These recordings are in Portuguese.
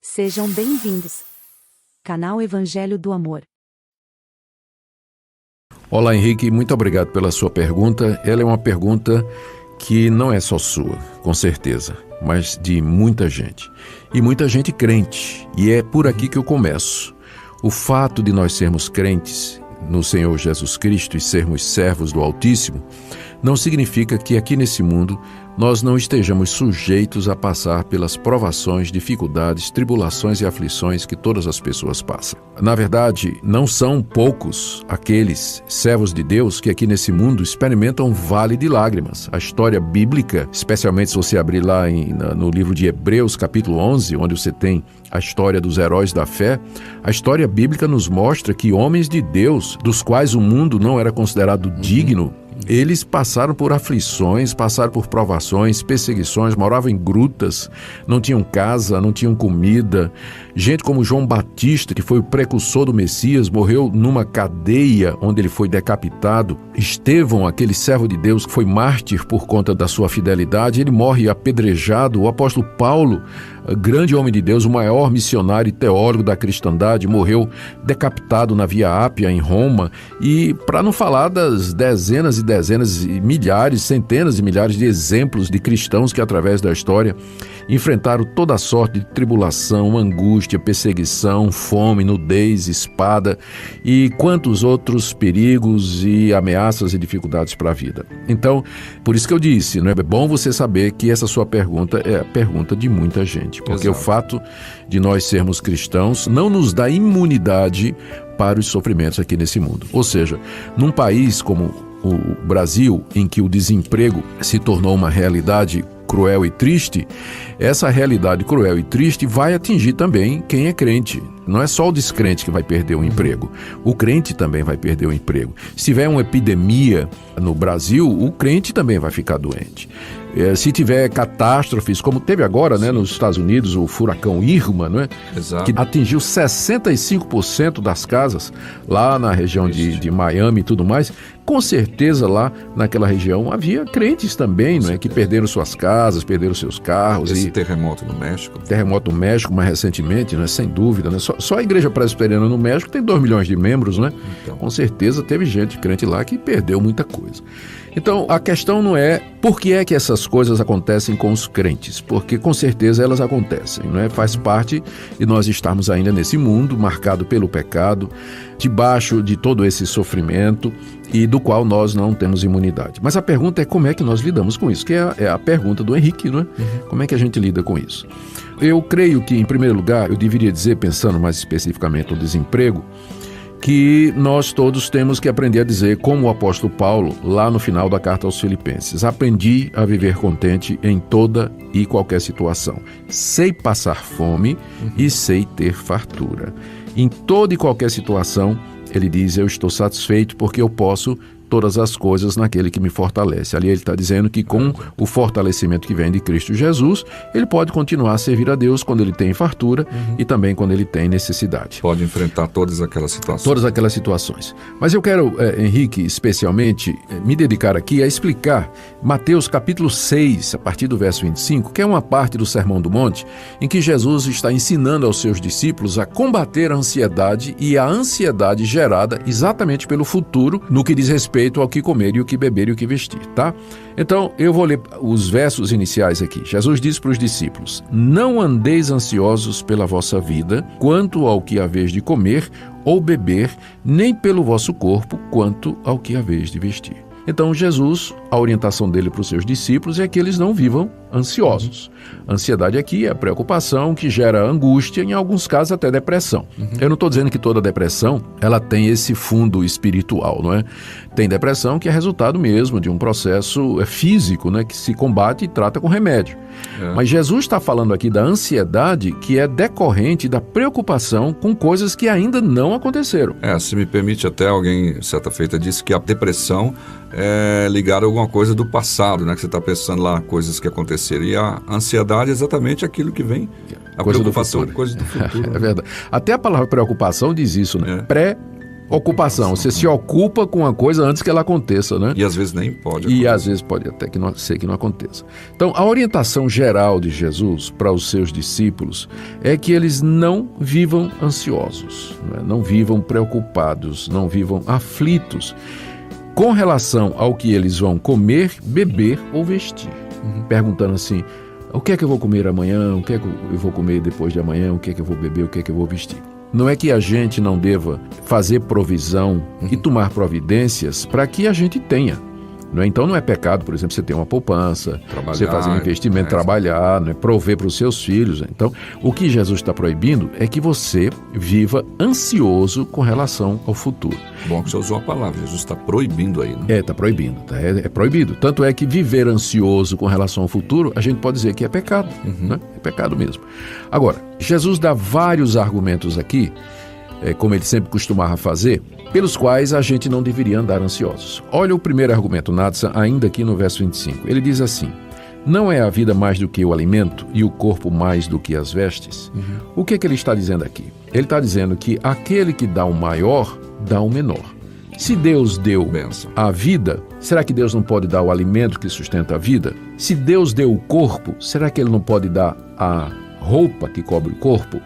Sejam bem-vindos. Canal Evangelho do Amor. Olá, Henrique, muito obrigado pela sua pergunta. Ela é uma pergunta que não é só sua, com certeza, mas de muita gente. E muita gente crente. E é por aqui que eu começo. O fato de nós sermos crentes no Senhor Jesus Cristo e sermos servos do Altíssimo não significa que aqui nesse mundo nós não estejamos sujeitos a passar pelas provações, dificuldades, tribulações e aflições que todas as pessoas passam. Na verdade, não são poucos aqueles servos de Deus que aqui nesse mundo experimentam um vale de lágrimas. A história bíblica, especialmente se você abrir lá no livro de Hebreus, capítulo 11, onde você tem a história dos heróis da fé, a história bíblica nos mostra que homens de Deus, dos quais o mundo não era considerado digno, eles passaram por aflições, passaram por provações, perseguições, moravam em grutas, não tinham casa, não tinham comida. Gente como João Batista, que foi o precursor do Messias, morreu numa cadeia onde ele foi decapitado. Estevão, aquele servo de Deus que foi mártir por conta da sua fidelidade, ele morre apedrejado. O apóstolo Paulo, grande homem de Deus, o maior missionário e teólogo da cristandade, morreu decapitado na Via Ápia, em Roma. E para não falar das dezenas e dezenas e milhares, centenas de milhares de exemplos de cristãos que através da história enfrentaram toda a sorte de tribulação, angústia, perseguição, fome, nudez, espada e quantos outros perigos e ameaças e dificuldades para a vida. Então, por isso que eu disse, não é bom você saber que essa sua pergunta é a pergunta de muita gente, porque Exato. O fato de nós sermos cristãos não nos dá imunidade para os sofrimentos aqui nesse mundo. Ou seja, num país como o Brasil, em que o desemprego se tornou uma realidade cruel e triste, essa realidade cruel e triste vai atingir também quem é crente. Não é só o descrente que vai perder o emprego, o crente também vai perder o emprego. Se tiver uma epidemia no Brasil, o crente também vai ficar doente. Se tiver catástrofes, como teve agora, né, nos Estados Unidos, o furacão Irma, né, que atingiu 65% das casas lá na região de Miami e tudo mais, com certeza lá naquela região havia crentes também, né, que perderam suas casas, perderam seus carros. Esse terremoto no México. Terremoto no México, mais recentemente, né, sem dúvida. Né, só a Igreja Presbiteriana no México tem 2 milhões de membros, né? Então. Com certeza teve gente crente lá que perdeu muita coisa. Então, a questão não é por que é que essas coisas acontecem com os crentes, porque com certeza elas acontecem, não é? Faz parte de nós estarmos ainda nesse mundo marcado pelo pecado, debaixo de todo esse sofrimento e do qual nós não temos imunidade. Mas a pergunta é como é que nós lidamos com isso, que é a pergunta do Henrique, não é? Como é que a gente lida com isso? Eu creio que, em primeiro lugar, eu deveria dizer, pensando mais especificamente no desemprego, que nós todos temos que aprender a dizer, como o apóstolo Paulo, lá no final da carta aos Filipenses: aprendi a viver contente em toda e qualquer situação. Sei passar fome e sei ter fartura. Em toda e qualquer situação, ele diz, eu estou satisfeito porque eu posso todas as coisas naquele que me fortalece. Ali ele está dizendo que com o fortalecimento que vem de Cristo Jesus, ele pode continuar a servir a Deus quando ele tem fartura e também quando ele tem necessidade. Pode enfrentar todas aquelas situações. Todas aquelas situações. Mas eu quero, Henrique, especialmente, me dedicar aqui a explicar Mateus capítulo 6, a partir do verso 25, que é uma parte do Sermão do Monte, em que Jesus está ensinando aos seus discípulos a combater a ansiedade e a ansiedade gerada exatamente pelo futuro, no que diz respeito ao que comer e o que beber e o que vestir, tá? Então, eu vou ler os versos iniciais aqui. Jesus diz para os discípulos: não andeis ansiosos pela vossa vida, quanto ao que haveis de comer ou beber, nem pelo vosso corpo, quanto ao que haveis de vestir. Então, Jesus, a orientação dele para os seus discípulos é que eles não vivam ansiosos. A ansiedade aqui é a preocupação que gera angústia, em alguns casos até depressão. Eu não estou dizendo que toda depressão ela tem esse fundo espiritual, não é? Tem depressão que é resultado mesmo de um processo físico, né, que se combate e trata com remédio. Mas Jesus está falando aqui da ansiedade que é decorrente da preocupação com coisas que ainda não aconteceram. Se me permite, até alguém, certa feita, disse que a depressão é ligada a alguma coisa do passado, né? Que você está pensando lá coisas que aconteceram. E a ansiedade é exatamente aquilo que vem, a coisa preocupação do coisa do futuro. É verdade. Até a palavra preocupação diz isso, né? Ocupação. Você se ocupa com uma coisa antes que ela aconteça, né? E às vezes nem pode E acontecer. às vezes pode até ser que não aconteça. Então, a orientação geral de Jesus para os seus discípulos é que eles não vivam ansiosos, não vivam preocupados, não vivam aflitos com relação ao que eles vão comer, beber ou vestir. Perguntando assim, o que é que eu vou comer amanhã, o que é que eu vou comer depois de amanhã, o que é que eu vou beber, o que é que eu vou vestir. Não é que a gente não deva fazer provisão e tomar providências para que a gente tenha. Não é? Então não é pecado, por exemplo, você ter uma poupança, você fazer um investimento, trabalhar, não é? Prover para os seus filhos. Então, o que Jesus está proibindo é que você viva ansioso com relação ao futuro. Bom que você usou a palavra, Jesus está proibindo aí, né? Está proibindo, é proibido. Tanto é que viver ansioso com relação ao futuro, a gente pode dizer que é pecado, né? É pecado mesmo. Agora, Jesus dá vários argumentos aqui, como ele sempre costumava fazer, pelos quais a gente não deveria andar ansiosos. Olha o primeiro argumento, Natsan, ainda aqui no verso 25. Ele diz assim, não é a vida mais do que o alimento e o corpo mais do que as vestes? O que ele está dizendo aqui? Ele está dizendo que aquele que dá o maior, dá o menor. Se Deus deu a vida, será que Deus não pode dar o alimento que sustenta a vida? Se Deus deu o corpo, será que Ele não pode dar a roupa que cobre o corpo?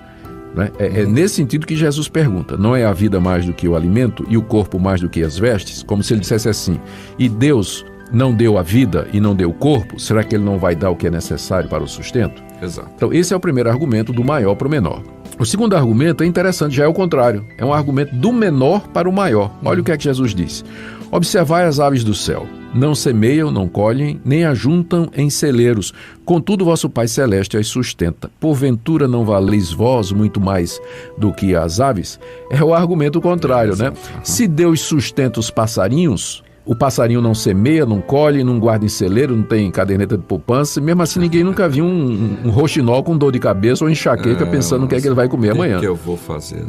É nesse sentido que Jesus pergunta, não é a vida mais do que o alimento e o corpo mais do que as vestes? Como se ele dissesse assim, e Deus não deu a vida e não deu o corpo, será que ele não vai dar o que é necessário para o sustento? Exato. Então esse é o primeiro argumento do maior para o menor. O segundo argumento é interessante, já é o contrário, é um argumento do menor para o maior. Olha o que é que Jesus diz, observai as aves do céu, não semeiam, não colhem, nem ajuntam em celeiros, contudo vosso Pai Celeste as sustenta. Porventura não valeis vós muito mais do que as aves? É o argumento contrário, né? Se Deus sustenta os passarinhos, o passarinho não semeia, não colhe, não guarda em celeiro, não tem caderneta de poupança, mesmo assim ninguém nunca viu um roxinol com dor de cabeça ou enxaqueca pensando no que é que ele vai comer amanhã. O que eu vou fazer?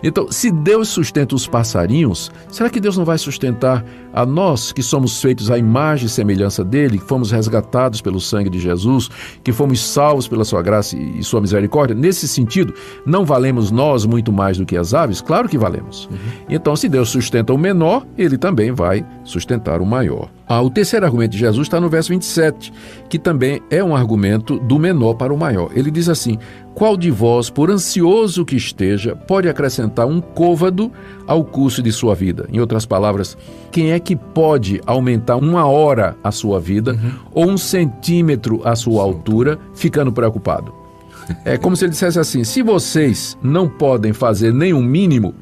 Então, se Deus sustenta os passarinhos, será que Deus não vai sustentar a nós que somos feitos à imagem e semelhança dele, que fomos resgatados pelo sangue de Jesus, que fomos salvos pela sua graça e sua misericórdia? Nesse sentido, não valemos nós muito mais do que as aves? Claro que valemos. Então, se Deus sustenta o menor, ele também vai sustentar o maior. O terceiro argumento de Jesus está no verso 27, que também é um argumento do menor para o maior. Ele diz assim, qual de vós, por ansioso que esteja, pode acrescentar um côvado ao curso de sua vida? Em outras palavras, quem é que pode aumentar 1 hora a sua vida ou 1 centímetro a sua altura, ficando preocupado? É como se ele dissesse assim, se vocês não podem fazer nem o mínimo,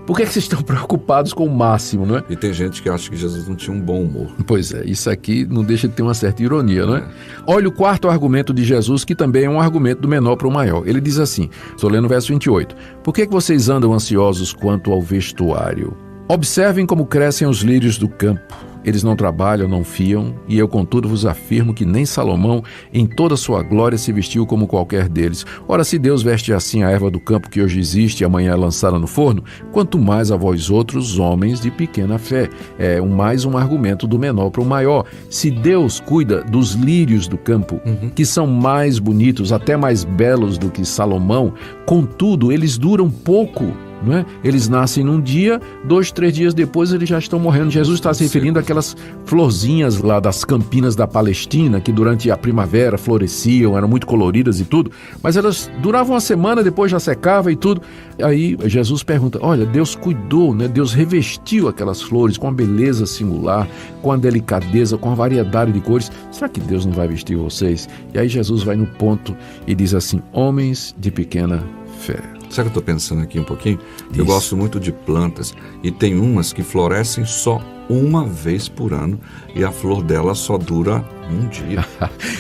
por que vocês estão preocupados com o máximo, não é? E tem gente que acha que Jesus não tinha um bom humor. Pois é, isso aqui não deixa de ter uma certa ironia, não é? Olha o quarto argumento de Jesus, que também é um argumento do menor para o maior. Ele diz assim, estou lendo o verso 28, por que vocês andam ansiosos quanto ao vestuário? Observem como crescem os lírios do campo. Eles não trabalham, não fiam, e eu, contudo, vos afirmo que nem Salomão, em toda a sua glória, se vestiu como qualquer deles. Ora, se Deus veste assim a erva do campo que hoje existe e amanhã é lançada no forno, quanto mais a vós outros, homens de pequena fé. É mais um argumento do menor para o maior. Se Deus cuida dos lírios do campo, que são mais bonitos, até mais belos do que Salomão, contudo, eles duram pouco. Não é? Eles nascem num dia, 2, 3 dias depois eles já estão morrendo. Jesus está se referindo àquelas florzinhas lá das campinas da Palestina, que durante a primavera floresciam, eram muito coloridas e tudo, mas elas duravam uma semana, depois já secava e tudo. Aí Jesus pergunta, olha, Deus cuidou, né? Deus revestiu aquelas flores com a beleza singular, com a delicadeza, com a variedade de cores. Será que Deus não vai vestir vocês? E aí Jesus vai no ponto e diz assim, homens de pequena fé. Sabe o que eu estou pensando aqui um pouquinho? Eu gosto muito de plantas e tem umas que florescem só uma vez por ano e a flor dela só dura um dia.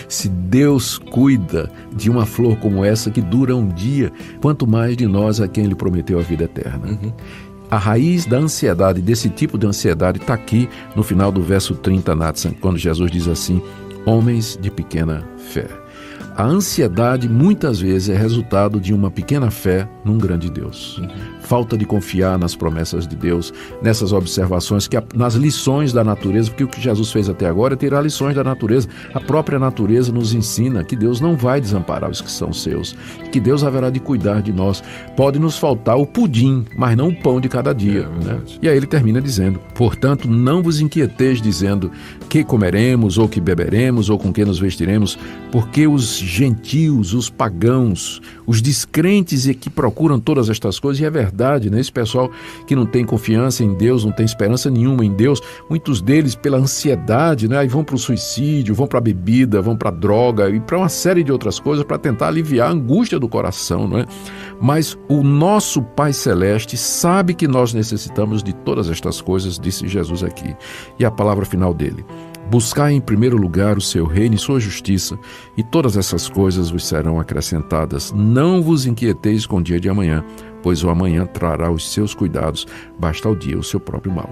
Se Deus cuida de uma flor como essa que dura um dia, quanto mais de nós a quem Ele prometeu a vida eterna. A raiz da ansiedade, desse tipo de ansiedade, está aqui no final do verso 30, Natsan, quando Jesus diz assim, homens de pequena fé. A ansiedade muitas vezes é resultado de uma pequena fé num grande Deus. Falta de confiar nas promessas de Deus, nessas observações, nas lições da natureza, porque o que Jesus fez até agora é tirar lições da natureza. A própria natureza nos ensina que Deus não vai desamparar os que são seus, que Deus haverá de cuidar de nós. Pode nos faltar o pudim, mas não o pão de cada dia. Né? E aí ele termina dizendo: portanto, não vos inquieteis dizendo que comeremos, ou que beberemos, ou com que nos vestiremos, porque os gentios, os pagãos, os descrentes e que procuram todas estas coisas, e é verdade, né? Esse pessoal que não tem confiança em Deus, não tem esperança nenhuma em Deus, muitos deles pela ansiedade, né? Aí vão para o suicídio, vão para a bebida, vão para a droga e para uma série de outras coisas para tentar aliviar a angústia do coração, não é? Mas o nosso Pai Celeste sabe que nós necessitamos de todas estas coisas, disse Jesus aqui. E a palavra final dele: buscai em primeiro lugar o seu reino e sua justiça, e todas essas coisas vos serão acrescentadas. Não vos inquieteis com o dia de amanhã, pois o amanhã trará os seus cuidados, basta ao dia o seu próprio mal.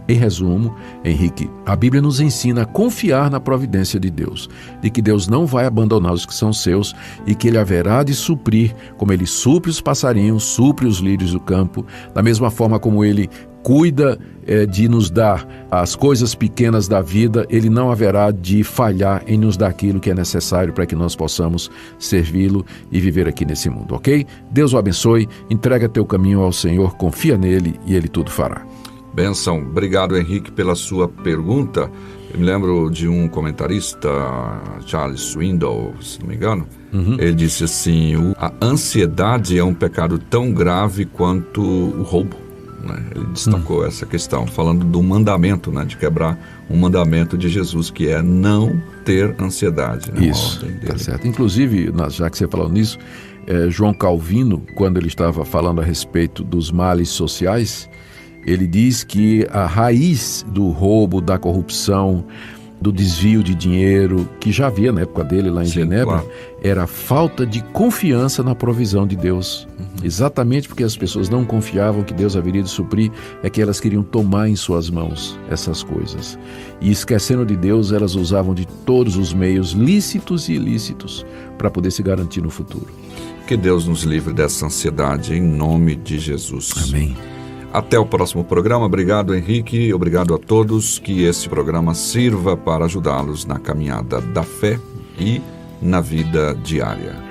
Em resumo, Henrique, a Bíblia nos ensina a confiar na providência de Deus, de que Deus não vai abandonar os que são seus e que Ele haverá de suprir, como Ele supre os passarinhos, supre os lírios do campo, da mesma forma como Ele cuida de nos dar as coisas pequenas da vida, Ele não haverá de falhar em nos dar aquilo que é necessário para que nós possamos servi-lo e viver aqui nesse mundo, ok? Deus o abençoe, entrega teu caminho ao Senhor, confia nele e Ele tudo fará. Benção. Obrigado, Henrique, pela sua pergunta. Eu me lembro de um comentarista, Charles Swindoll, se não me engano. Ele disse assim: a ansiedade é um pecado tão grave quanto o roubo. Né? Ele destacou essa questão, falando do mandamento, né? De quebrar um mandamento de Jesus, que é não ter ansiedade. Né? Isso, tá certo. Inclusive, já que você falou nisso, João Calvino, quando ele estava falando a respeito dos males sociais, ele diz que a raiz do roubo, da corrupção, do desvio de dinheiro, que já havia na época dele lá em Genebra, claro, era a falta de confiança na provisão de Deus. Exatamente porque as pessoas não confiavam que Deus haveria de suprir, é que elas queriam tomar em suas mãos essas coisas. E esquecendo de Deus, elas usavam de todos os meios lícitos e ilícitos para poder se garantir no futuro. Que Deus nos livre dessa ansiedade, em nome de Jesus. Amém. Até o próximo programa. Obrigado, Henrique. Obrigado a todos. Que esse programa sirva para ajudá-los na caminhada da fé e na vida diária.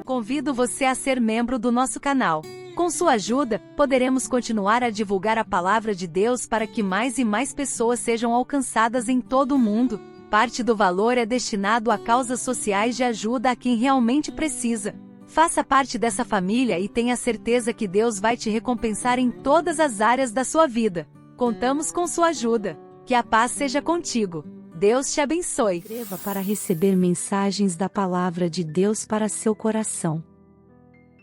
Convido você a ser membro do nosso canal. Com sua ajuda, poderemos continuar a divulgar a palavra de Deus para que mais e mais pessoas sejam alcançadas em todo o mundo. Parte do valor é destinado a causas sociais de ajuda a quem realmente precisa. Faça parte dessa família e tenha certeza que Deus vai te recompensar em todas as áreas da sua vida. Contamos com sua ajuda. Que a paz seja contigo. Deus te abençoe. Inscreva para receber mensagens da palavra de Deus para seu coração.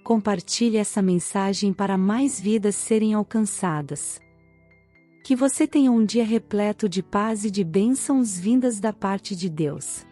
Compartilhe essa mensagem para mais vidas serem alcançadas. Que você tenha um dia repleto de paz e de bênçãos vindas da parte de Deus.